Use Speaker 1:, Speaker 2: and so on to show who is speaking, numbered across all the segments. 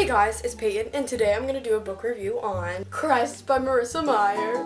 Speaker 1: guys, it's Peyton, and today I'm going to do a book review on Cress by Marissa Meyer.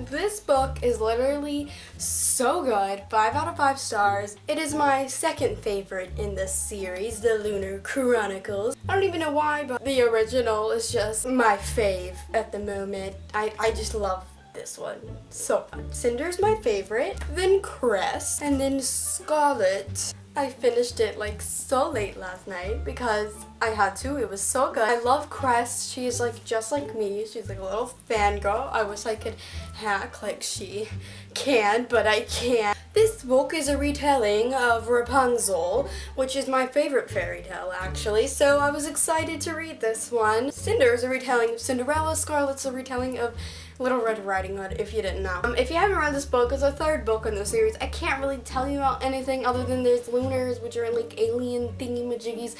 Speaker 1: This book is literally so good, 5 out of 5 stars. It is my second favorite in this series, The Lunar Chronicles. I don't even know why, but the original is just my fave at the moment. I just love this one. So fun. Cinder's my favorite, then Cress, and then Scarlet. I finished it like so late last night because I had to. It was so good. I love Cress. She's like just like me. She's like a little fangirl. I wish I could hack like she can, but I can't. This book is a retelling of Rapunzel, which is my favorite fairy tale actually, so I was excited to read this one. Cinder is a retelling of Cinderella. Scarlet's a retelling of Little Red Riding Hood, if you didn't know. If you haven't read this book, it's the third book in the series. I can't really tell you about anything other than there's lunars, which are like alien thingy-majiggies.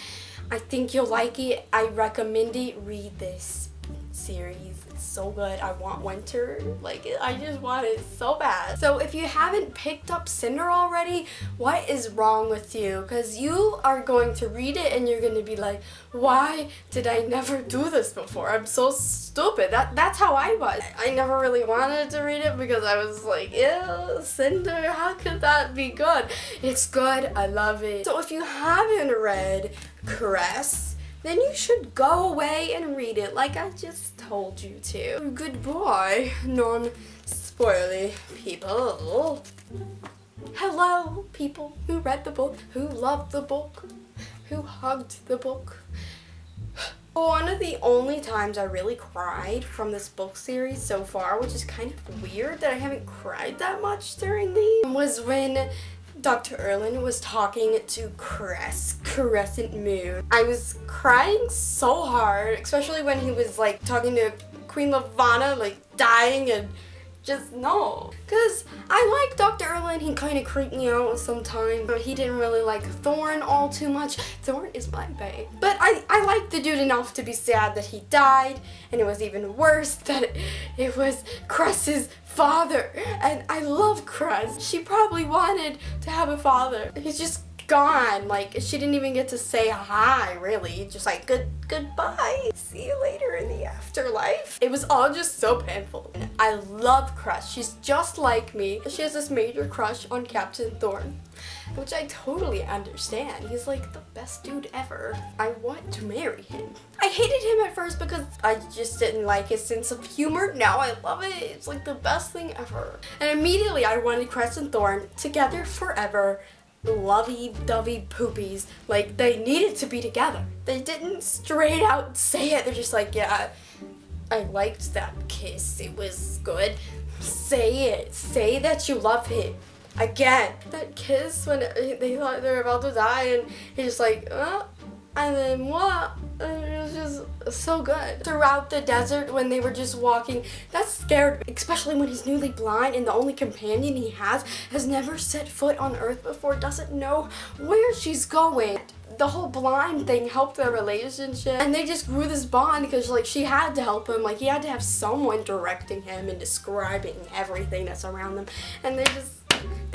Speaker 1: I think you'll like it. I recommend it. Read this series. It's so good. I want winter. Like, I just want it so bad. So if you haven't picked up Cinder already, what is wrong with you? Because you are going to read it and you're going to be like, why did I never do this before? I'm so stupid. That's how I was. I never really wanted to read it because I was like, ew, Cinder, how could that be good? It's good. I love it. So if you haven't read Cress, then you should go away and read it like I just told you to. Goodbye, non-spoily people. Hello, people who read the book, who loved the book, who hugged the book. One of the only times I really cried from this book series so far, which is kind of weird that I haven't cried that much during these, was when Dr. Erlin was talking to Cress, Crescent Moon. I was crying so hard, especially when he was like talking to Queen Lavanna, like dying and just no. Because I like Dr. Erlin, he kind of creeped me out sometimes, but he didn't really like Thorn all too much. Thorn is my bae. But I liked the dude enough to be sad that he died, and it was even worse that it was Cress's father. And I love Cress. She probably wanted to have a father. He's just gone. Like, she didn't even get to say hi, really. Just like, goodbye. See you later in the afterlife. It was all just so painful. I love Cress. She's just like me. She has this major crush on Captain Thorn, which I totally understand. He's like the best dude ever. I want to marry him. I hated him at first because I just didn't like his sense of humor. Now I love it. It's like the best thing ever. And immediately I wanted Cress and Thorn together forever. Lovey-dovey poopies. Like, they needed to be together. They didn't straight out say it. They're just like, yeah, I liked that kiss. It was good. Say it. Say that you love him. Again. That kiss when they thought they were about to die and he's just like, and then what? And it was just so good. Throughout the desert when they were just walking, that scared me, especially when he's newly blind and the only companion he has never set foot on Earth before, doesn't know where she's going. The whole blind thing helped their relationship, and they just grew this bond because like she had to help him, like he had to have someone directing him and describing everything that's around them, and they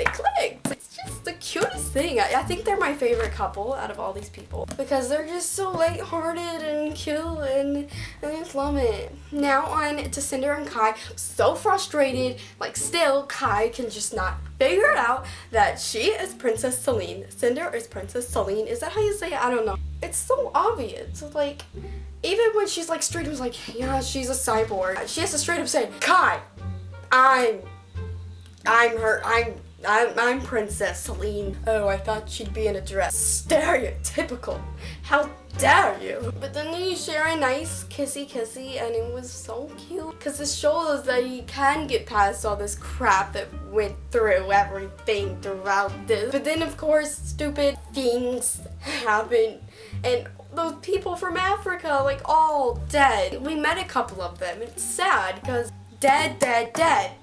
Speaker 1: clicked. It's just the cutest thing. I think they're my favorite couple out of all these people because they're just so lighthearted and cute and I just love it. Now on to Cinder and Kai. So frustrated, like still Kai can just not figure out that she is Princess Celine. Cinder is Princess Celine. Is that how you say it? I don't know. It's so obvious. Like, even when she's like straight up like, yeah, she's a cyborg. She has to straight up say, Kai, I'm Princess Celine. Oh, I thought she'd be in a dress. Stereotypical. How dare you? But then they share a nice kissy and it was so cute. Because this shows that you can get past all this crap that went through everything throughout this. But then of course stupid things happen and those people from Africa like all dead. We met a couple of them. It's sad because dead.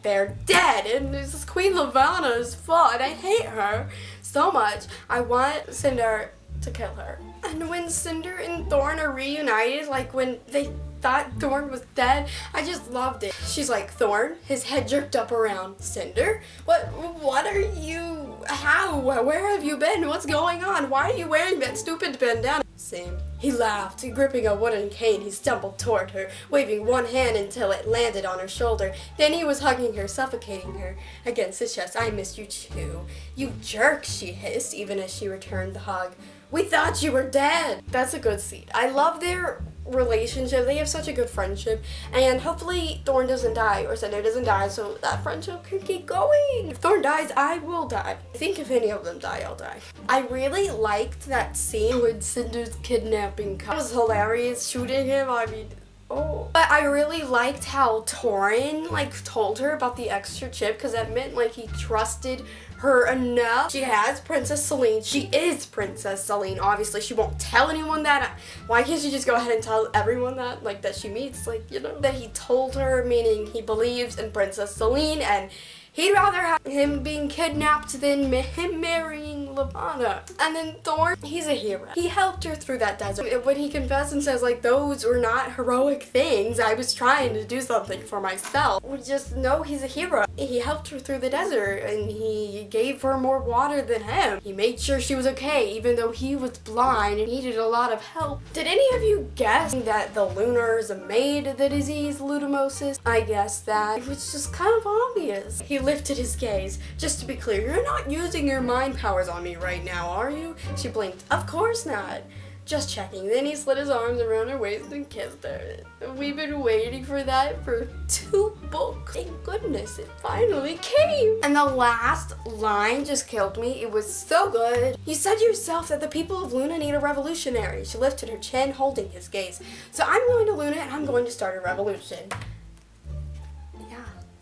Speaker 1: They're dead. And this Queen Lavanna is full, and I hate her so much. I want Cinder to kill her. And when Cinder and Thorn are reunited, like when they thought Thorn was dead. I just loved it. She's like, Thorn, his head jerked up around. Cinder? What are you, how, where have you been? What's going on? Why are you wearing that stupid bandana? Same. He laughed. Gripping a wooden cane, he stumbled toward her, waving one hand until it landed on her shoulder. Then he was hugging her, suffocating her against his chest. I missed you too. You jerk, she hissed, even as she returned the hug. We thought you were dead. That's a good scene. I love their relationship. They have such a good friendship, and hopefully Thorn doesn't die or Cinder doesn't die, so that friendship can keep going. If Thorn dies, I will die. I think if any of them die, I'll die. I really liked that scene with Cinder's kidnapping. That was hilarious. Shooting him, I mean, oh. But I really liked how Torin told her about the extra chip, because that meant he trusted her enough. She has Princess Celine. She is Princess Celine. Obviously, she won't tell anyone that. Why can't she just go ahead and tell everyone that? that she meets, that he told her, meaning he believes in Princess Celine, and he'd rather have him being kidnapped than him marrying Lavana. And then Thorn, he's a hero. He helped her through that desert. When he confessed and says, those were not heroic things. I was trying to do something for myself. We just know he's a hero. He helped her through the desert, and he gave her more water than him. He made sure she was okay, even though he was blind and needed a lot of help. Did any of you guess that the Lunars made the disease Ludomosis? I guess that. It was just kind of obvious. He lifted his gaze. Just to be clear, you're not using your mind powers on me right now, are you? She blinked. Of course not. Just checking. Then he slid his arms around her waist and kissed her. We've been waiting for that for 2 books. Thank goodness it finally came. And the last line just killed me. It was so good. You said yourself that the people of Luna need a revolutionary. She lifted her chin, holding his gaze. So I'm going to Luna and I'm going to start a revolution.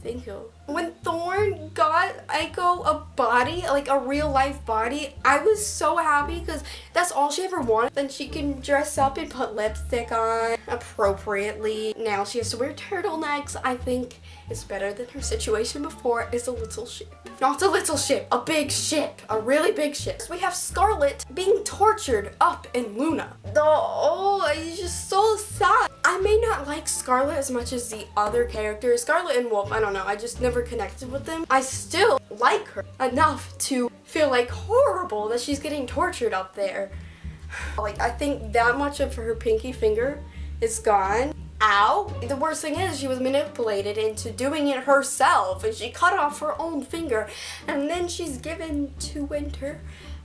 Speaker 1: Thank you. When Thorn got Aiko a body, a real life body, I was so happy because that's all she ever wanted. Then she can dress up and put lipstick on appropriately. Now she has to wear turtlenecks. I think it's better than her situation before. It's a little ship. Not a little ship, a big ship, a really big ship. We have Scarlet being tortured up in Luna. It's just so sad. I may not like Scarlet as much as the other characters. Scarlet and Wolf, I don't know, I just never connected with them. I still like her enough to feel horrible that she's getting tortured up there. I think that much of her pinky finger is gone. Ow! The worst thing is she was manipulated into doing it herself, and she cut off her own finger, and then she's given to Winter.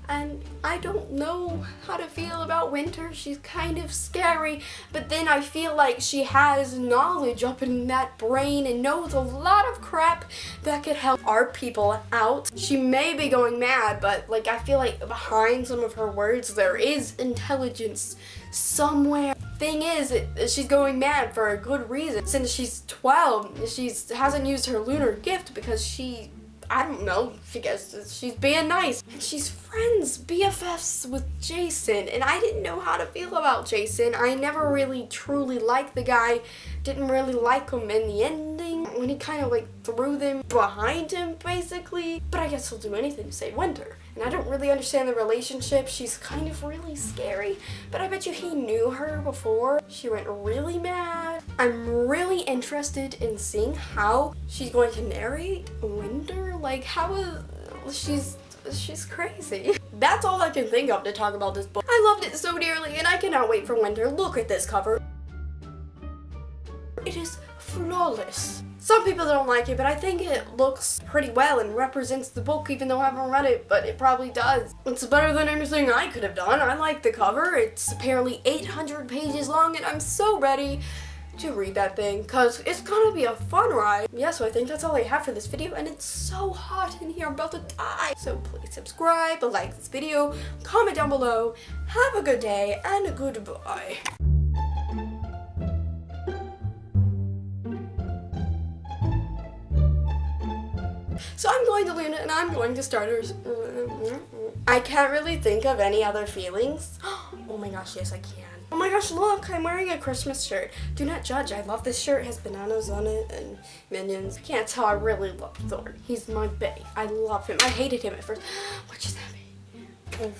Speaker 1: And I don't know how to feel about Winter. She's kind of scary, but then I feel like she has knowledge up in that brain and knows a lot of crap that could help our people out. She may be going mad, but I feel like behind some of her words there is intelligence somewhere. Thing is, she's going mad for a good reason. Since she's 12, she hasn't used her lunar gift because I don't know, she guess she's being nice. And she's friends, BFFs with Jason, and I didn't know how to feel about Jason. I never really truly liked the guy, didn't really like him in the ending, when he kind of threw them behind him, basically. But I guess he'll do anything to save Winter. And I don't really understand the relationship. She's kind of really scary, but I bet you he knew her before. She went really mad. I'm really interested in seeing how she's going to narrate Winter. She's crazy. That's all I can think of to talk about this book. I loved it so dearly, and I cannot wait for Winter. Look at this cover. It is flawless. Some people don't like it, but I think it looks pretty well and represents the book, even though I haven't read it, but it probably does. It's better than anything I could have done. I like the cover. It's apparently 800 pages long, and I'm so ready to read that thing, because it's gonna be a fun ride. Yeah, so I think that's all I have for this video, and it's so hot in here, I'm about to die. So please subscribe, like this video, comment down below, have a good day, and goodbye. So I'm going to Luna, and I'm going to start her. I can't really think of any other feelings. Oh my gosh, yes I can. Oh my gosh, look, I'm wearing a Christmas shirt. Do not judge, I love this shirt. It has bananas on it and minions. I can't tell, I really love Thorn. He's my bae. I love him. I hated him at first. What just happened?